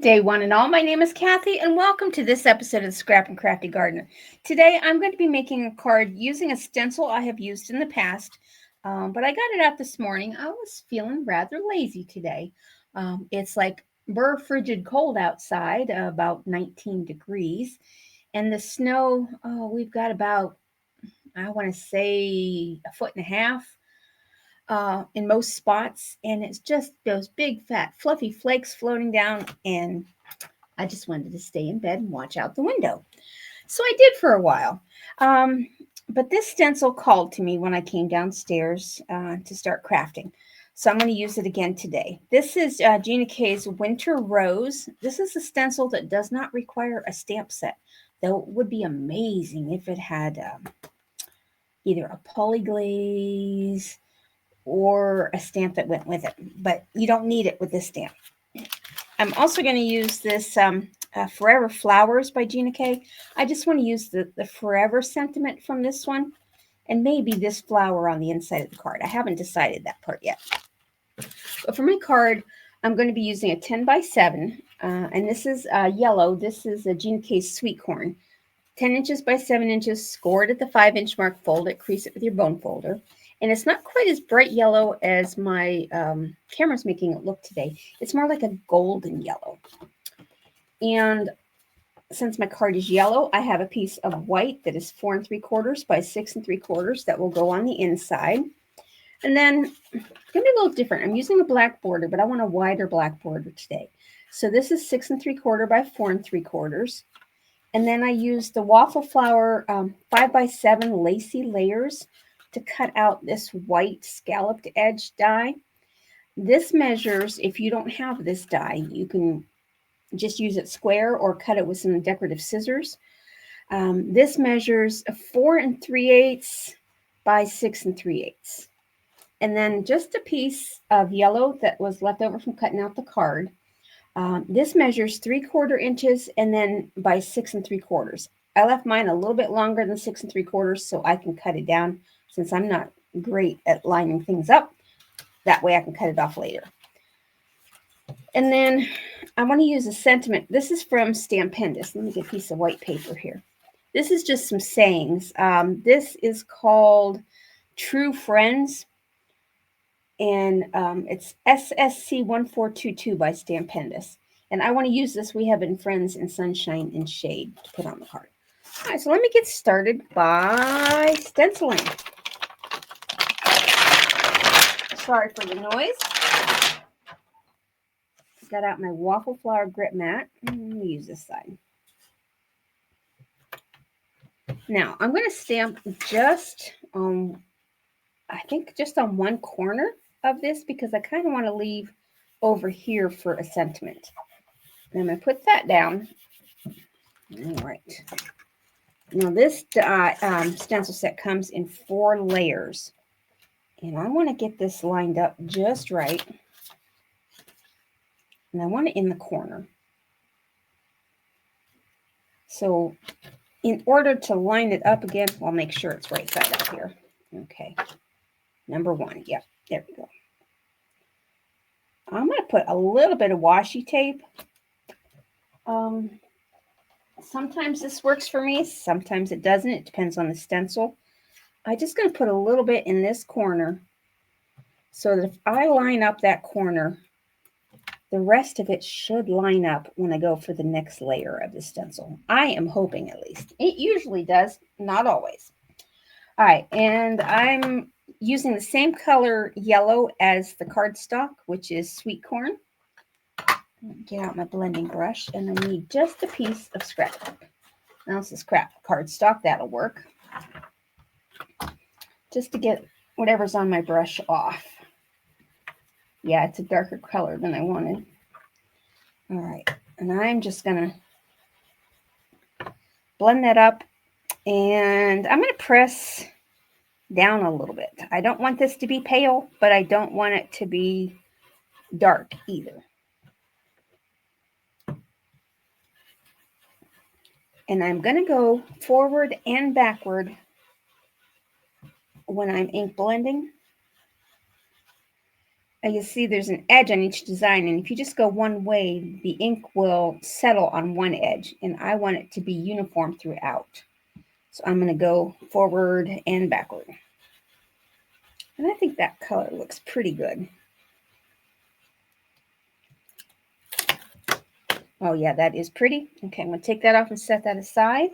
day one and all. My name is Kathy and welcome to this episode of the Scrap and Crafty Gardener. Today I'm going to be making a card using a stencil I have used in the past, but I got it out this morning. I was feeling rather lazy today. It's like frigid cold outside, about 19 degrees, and the snow, we've got about, I want to say, a foot and a half in most spots, and it's just those big fat fluffy flakes floating down, and I just wanted to stay in bed and watch out the window. So I did for a while. But this stencil called to me when I came downstairs to start crafting. So I'm going to use it again today. This is GinaK's Winter Rose. This is a stencil that does not require a stamp set, though it would be amazing if it had either a polyglaze or a stamp that went with it, but you don't need it with this stamp. I'm also going to use this Forever Flowers by GinaK. I just want to use the forever sentiment from this one and maybe this flower on the inside of the card. I haven't decided that part yet. But for my card, I'm going to be using a 10 by 7, and this is yellow. This is a GinaK's Sweet Corn. 10 inches by 7 inches, scored at the 5-inch mark, fold it, crease it with your bone folder. And it's not quite as bright yellow as my camera's making it look today. It's more like a golden yellow. And since my card is yellow, I have a piece of white that is 4 3/4 by 6 3/4 that will go on the inside. And then it's going to be a little different. I'm using a black border, but I want a wider black border today. So this is 6 3/4 by 4 3/4. And then I used the Waffle Flower 5 by 7 lacy layers to cut out this white scalloped edge die. This measures, if you don't have this die, you can just use it square or cut it with some decorative scissors. This measures 4 3/8 by 6 3/8. And then just a piece of yellow that was left over from cutting out the card. This measures 3/4 inches and then by 6 3/4. I left mine a little bit longer than 6 3/4 so I can cut it down since I'm not great at lining things up. That way I can cut it off later. And then I want to use a sentiment. This is from Stampendous. Let me get a piece of white paper here. This is just some sayings. This is called True Friends. And it's SSC 1422 by Stampendous. And I want to use this. We have been friends in sunshine and shade to put on the card. All right, so let me get started by stenciling. Sorry for the noise. Got out my Waffle Flower grip mat. Let me use this side. Now, I'm going to stamp just on, I think just on one corner of this because I kind of want to leave over here for a sentiment. And I'm going to put that down. All right. Now, this stencil set comes in 4 layers. And I want to get this lined up just right. And I want it in the corner. So in order to line it up again, I'll make sure it's right side up here. Okay. Number 1. Yep. There we go. I'm going to put a little bit of washi tape. Sometimes this works for me. Sometimes it doesn't. It depends on the stencil. I'm just going to put a little bit in this corner so that if I line up that corner, the rest of it should line up when I go for the next layer of the stencil. I am hoping at least. It usually does, not always. All right, and I'm using the same color yellow as the cardstock, which is Sweet Corn. Get out my blending brush, and I need just a piece of scrap. Now this is scrap cardstock, that'll work. Just to get whatever's on my brush off. Yeah, it's a darker color than I wanted. All right, and I'm just going to blend that up, and I'm going to press down a little bit. I don't want this to be pale, but I don't want it to be dark either. And I'm going to go forward and backward when I'm ink blending. you see there's an edge on each design, and if you just go one way, the ink will settle on one edge, and I want it to be uniform throughout. So I'm going to go forward and backward. And I think that color looks pretty good. Oh yeah, that is pretty. Okay, I'm going to take that off and set that aside.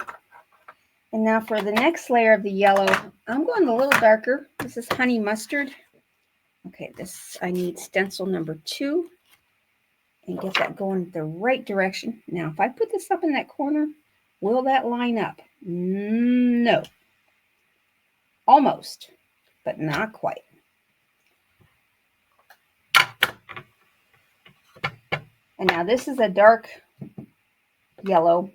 And now for the next layer of the yellow, I'm going a little darker. This is honey mustard. Okay, I need stencil number 2 and get that going the right direction. Now, if I put this up in that corner, will that line up? No. Almost, but not quite. And now this is a dark yellow,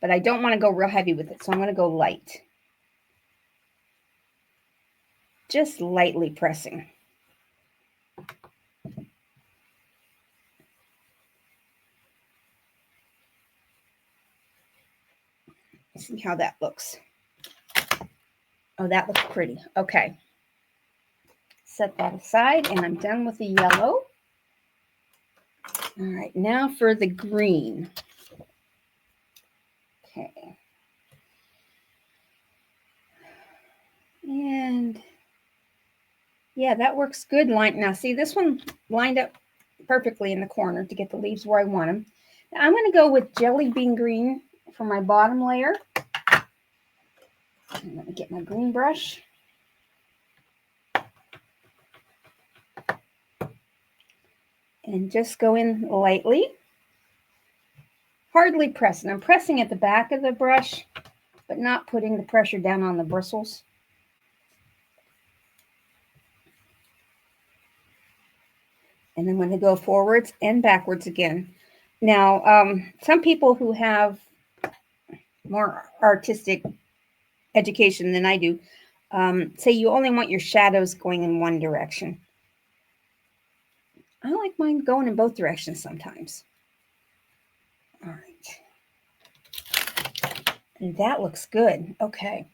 but I don't want to go real heavy with it, so I'm going to go light. Just lightly pressing. See how that looks. Oh, that looks pretty. Okay. Set that aside, and I'm done with the yellow. All right, now for the green. Okay. And yeah, that works good. Now, see, this one lined up perfectly in the corner to get the leaves where I want them. Now, I'm going to go with jelly bean green for my bottom layer. And let me get my green brush. And just go in lightly. Hardly pressing. I'm pressing at the back of the brush, but not putting the pressure down on the bristles. And I'm going to go forwards and backwards again. Now, some people who have more artistic education than I do say you only want your shadows going in one direction. I like mine going in both directions sometimes. All right. And that looks good. Okay.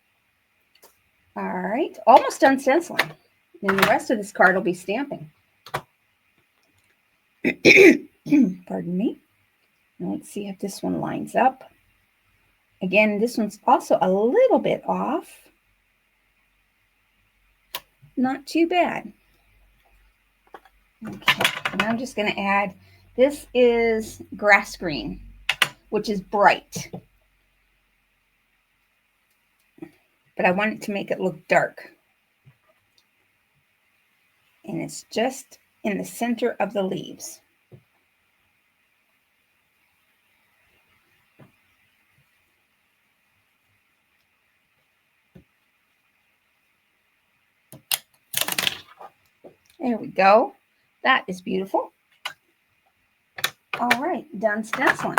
All right. Almost done stenciling. Then the rest of this card will be stamping. Pardon me. Now let's see if this one lines up. Again, this one's also a little bit off. Not too bad. Okay, and I'm just going to add, this is grass green, which is bright. But I want it to make it look dark. And it's just in the center of the leaves. There we go. That is beautiful. All right, done stenciling.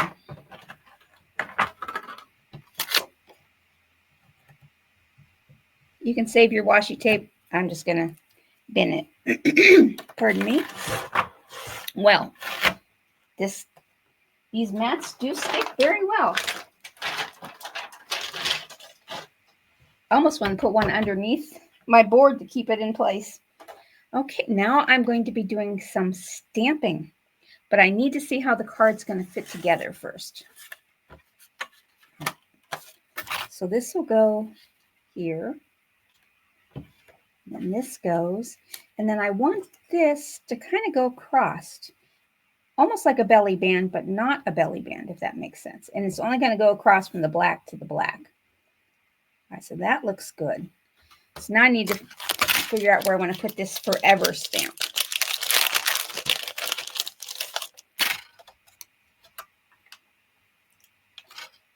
You can save your washi tape. I'm just going to bin it. Pardon me. Well, these mats do stick very well. I almost want to put one underneath my board to keep it in place. Okay, now I'm going to be doing some stamping, but I need to see how the card's going to fit together first. So this will go here, and this goes, and then I want this to kind of go across, almost like a belly band, but not a belly band, if that makes sense. And it's only going to go across from the black to the black. All right, so that looks good. So now I need to figure out where I want to put this forever stamp.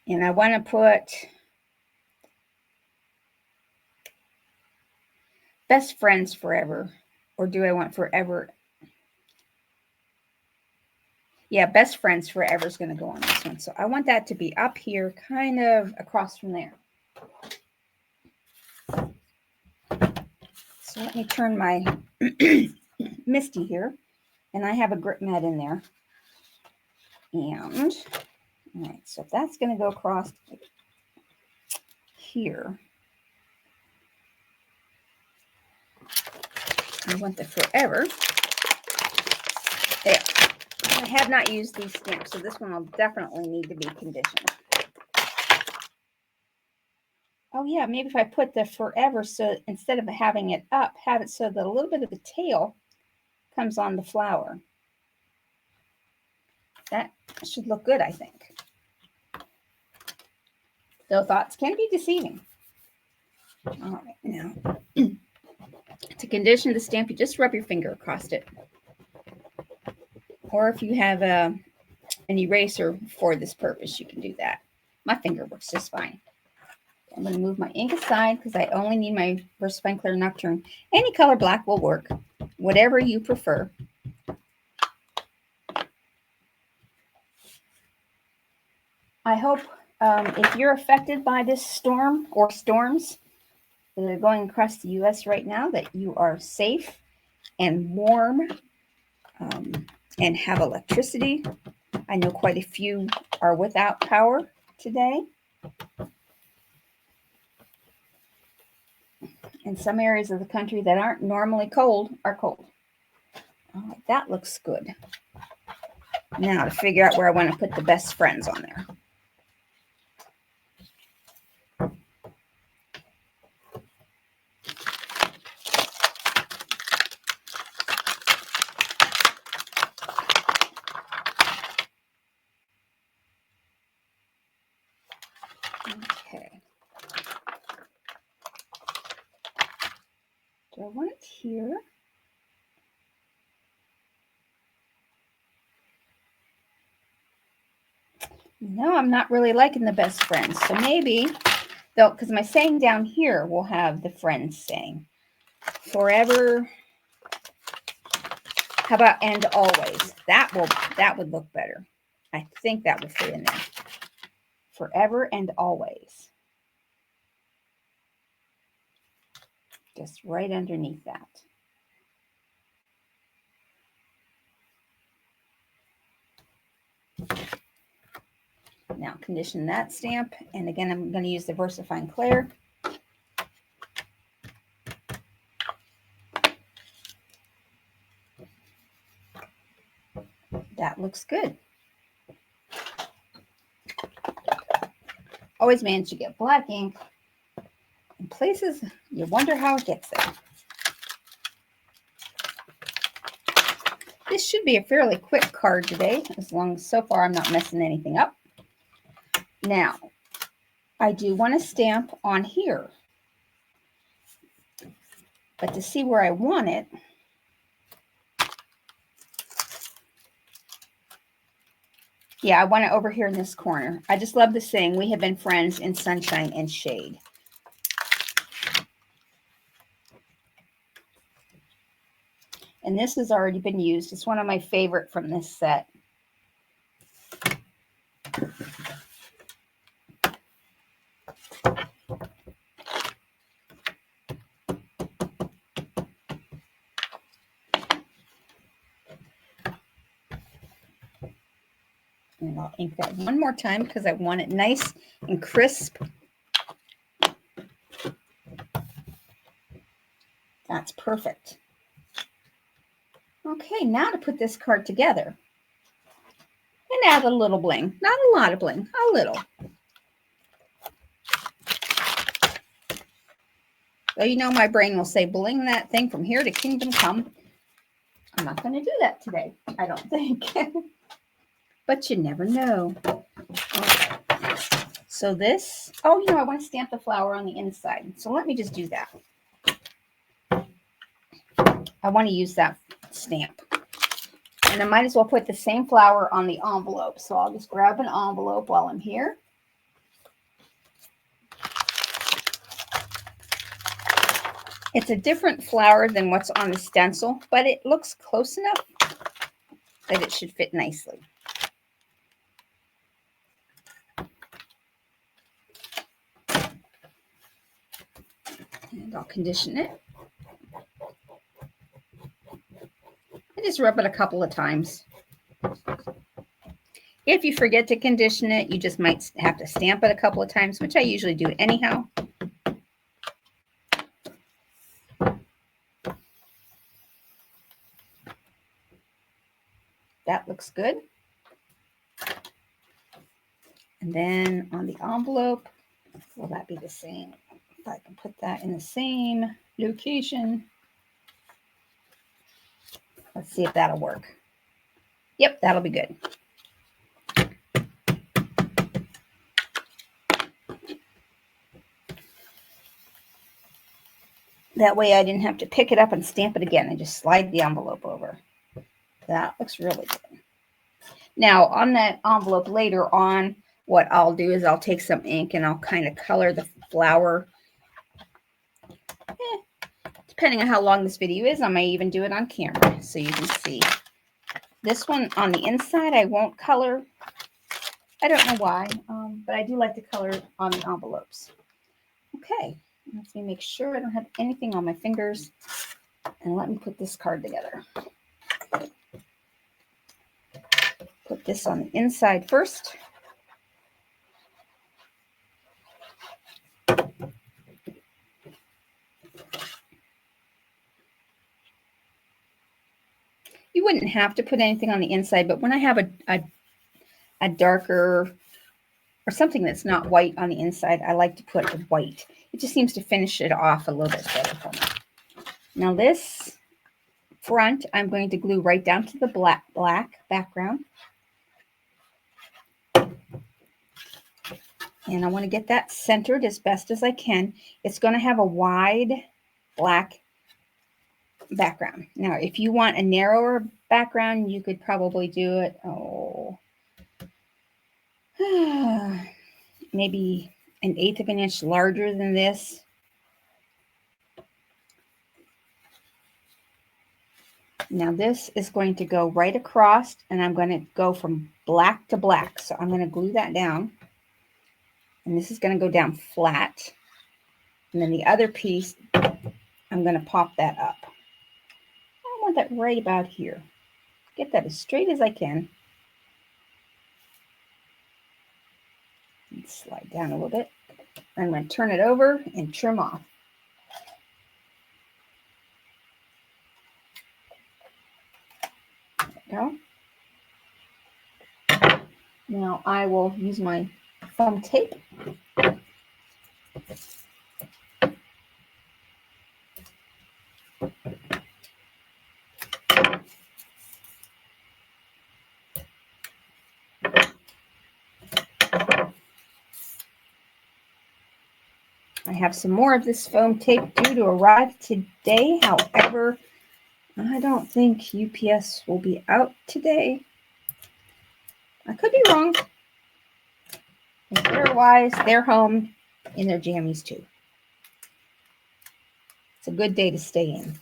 And I want to put best friends forever. Or do I want forever? Yeah, best friends forever is going to go on this one. So I want that to be up here, kind of across from there. So let me turn my Misty here. And I have a grip mat in there. And, all right, so that's going to go across here. I want the forever There. I have not used these stamps, so this one will definitely need to be conditioned. Oh yeah, maybe if I put the forever, so instead of having it up, have it so that a little bit of the tail comes on the flower. That should look good, I think. Though thoughts can be deceiving. All right, now to condition the stamp, you just rub your finger across it. Or if you have an eraser for this purpose, you can do that. My finger works just fine. I'm going to move my ink aside because I only need my VersaFine Clear Nocturne. Any color black will work, whatever you prefer. I hope if you're affected by this storm or storms that are going across the U.S. right now, that you are safe and warm and have electricity. I know quite a few are without power today. And some areas of the country that aren't normally cold are cold. All right, that looks good. Now to figure out where I want to put the best friends on there. Okay. Do I want it here? No, I'm not really liking the best friends. So maybe, though, because my saying down here will have the friends saying forever. How about and always? That would look better. I think that would fit in there. Forever and always. Just right underneath that. Now condition that stamp. And again, I'm going to use the VersaFine Clear. That looks good. Always manage to get black ink in places you wonder how it gets there. This should be a fairly quick card today, as long as so far I'm not messing anything up. Now, I do want to stamp on here. But to see where I want it, yeah, I want it over here in this corner. I just love the saying, we have been friends in sunshine and shade. And this has already been used. It's one of my favorite from this set. And I'll ink that one more time because I want it nice and crisp. That's perfect. Okay, now to put this card together. And add a little bling. Not a lot of bling, a little. So you know my brain will say, bling that thing from here to kingdom come. I'm not going to do that today, I don't think. But you never know. Okay. So this, oh, you know, I want to stamp the flower on the inside. So let me just do that. I want to use that stamp. And I might as well put the same flower on the envelope. So I'll just grab an envelope while I'm here. It's a different flower than what's on the stencil, but it looks close enough that it should fit nicely. And I'll condition it. I just rub it a couple of times. If you forget to condition it, you just might have to stamp it a couple of times, which I usually do anyhow. That looks good. And then on the envelope, will that be the same? If I can put that in the same location. Let's see if that'll work. Yep, that'll be good. That way I didn't have to pick it up and stamp it again. I just slide the envelope over. That looks really good. Now on that envelope later on, what I'll do is I'll take some ink and I'll kind of color the flower. Depending on how long this video is, I may even do it on camera so you can see. This one on the inside, I won't color. I don't know why, but I do like to color on the envelopes. Okay, let me make sure I don't have anything on my fingers. And let me put this card together. Put this on the inside first. You wouldn't have to put anything on the inside, but when I have a darker or something that's not white on the inside, I like to put the white. It just seems to finish it off a little bit better for me. Now this front, I'm going to glue right down to the black background. And I want to get that centered as best as I can. It's going to have a wide black background. Now, if you want a narrower background, you could probably do it, maybe 1/8 of an inch larger than this. Now this is going to go right across, and I'm going to go from black to black. So I'm going to glue that down. And this is going to go down flat. And then the other piece, I'm going to pop that up. I want that right about here. Get that as straight as I can. And slide down a little bit. I'm going to turn it over and trim off. There we go. Now I will use my foam tape. I have some more of this foam tape due to arrive today. However, I don't think UPS will be out today. I could be wrong. If they're wise, they're home in their jammies too. It's a good day to stay in.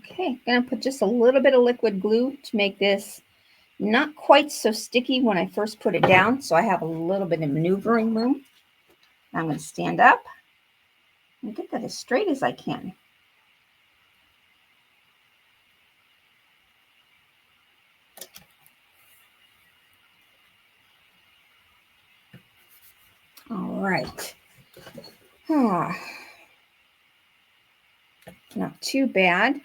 Okay, gonna put just a little bit of liquid glue to make this not quite so sticky when I first put it down, so I have a little bit of maneuvering room. I'm going to stand up and get that as straight as I can. All right. Not too bad.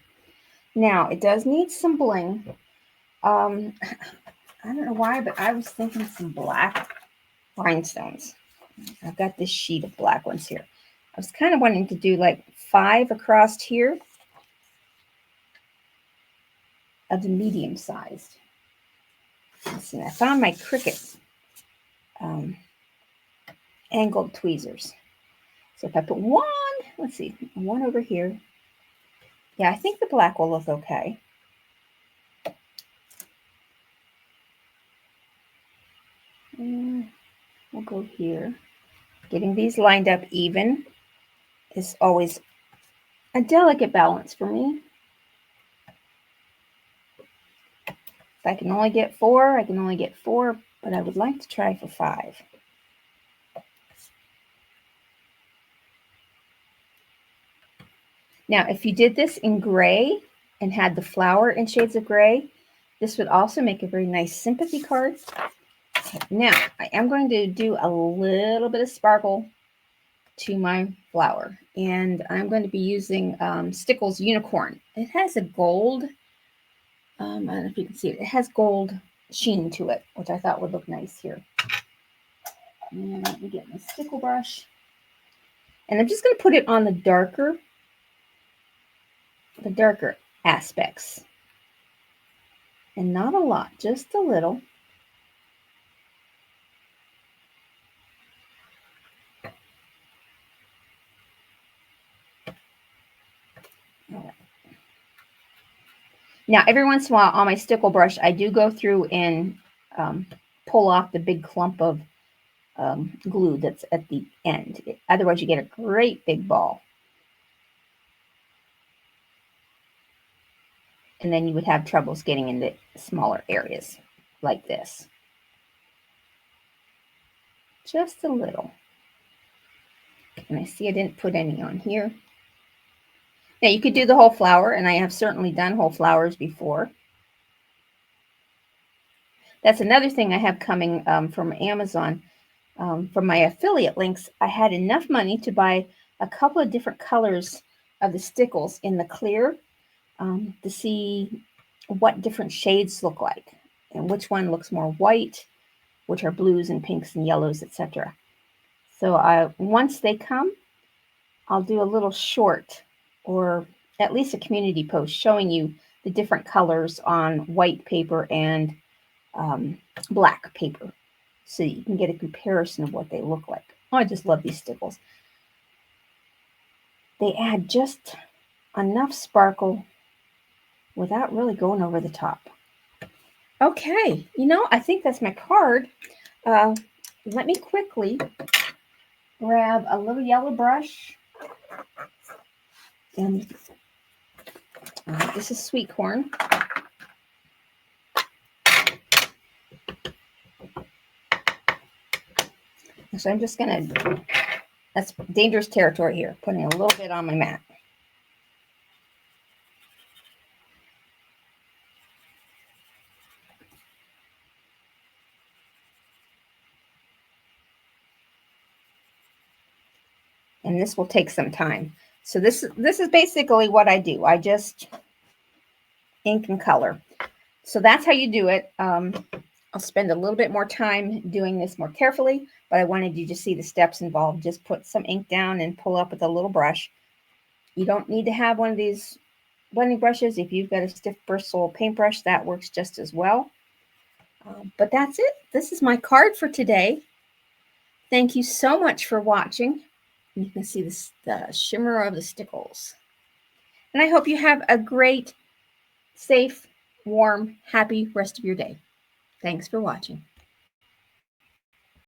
Now, it does need some bling. I don't know why, but I was thinking some black rhinestones. I've got this sheet of black ones here. I was kind of wanting to do like 5 across here of the medium sized. Let's see, I found my Cricut angled tweezers. So if I put one, let's see, one over here. Yeah, I think the black will look okay. We'll go here. Getting these lined up even is always a delicate balance for me. If I can only get 4, I can only get 4, but I would like to try for 5. Now, if you did this in gray and had the flower in shades of gray, this would also make a very nice sympathy card. Okay, now I am going to do a little bit of sparkle to my flower, and I'm going to be using Stickles Unicorn. It has a gold, I don't know if you can see it, it has gold sheen to it, which I thought would look nice here. And let me get my stickle brush. And I'm just going to put it on the darker aspects. And not a lot, just a little. All right. Now, every once in a while on my stickle brush, I do go through and pull off the big clump of glue that's at the end. Otherwise, you get a great big ball. And then you would have troubles getting into smaller areas like this. Just a little. And I see I didn't put any on here. Now you could do the whole flower, and I have certainly done whole flowers before. That's another thing I have coming from Amazon. From my affiliate links, I had enough money to buy a couple of different colors of the stickles in the clear to see what different shades look like and which one looks more white, which are blues and pinks and yellows, etc. So once they come, I'll do a little short or at least a community post showing you the different colors on white paper and black paper, so you can get a comparison of what they look like. Oh, I just love these stickles. They add just enough sparkle without really going over the top. Okay, I think that's my card. Let me quickly grab a little yellow brush. And this is sweet corn. So I'm just going to, that's dangerous territory here, putting a little bit on my mat. And this will take some time. So this is basically what I do. I just ink and color. So that's how you do it. I'll spend a little bit more time doing this more carefully, but I wanted you to see the steps involved. Just put some ink down and pull up with a little brush. You don't need to have one of these blending brushes. If you've got a stiff bristle paintbrush, that works just as well. But that's it. This is my card for today. Thank you so much for watching. You can see the shimmer of the stickles. And I hope you have a great, safe, warm, happy rest of your day. Thanks for watching.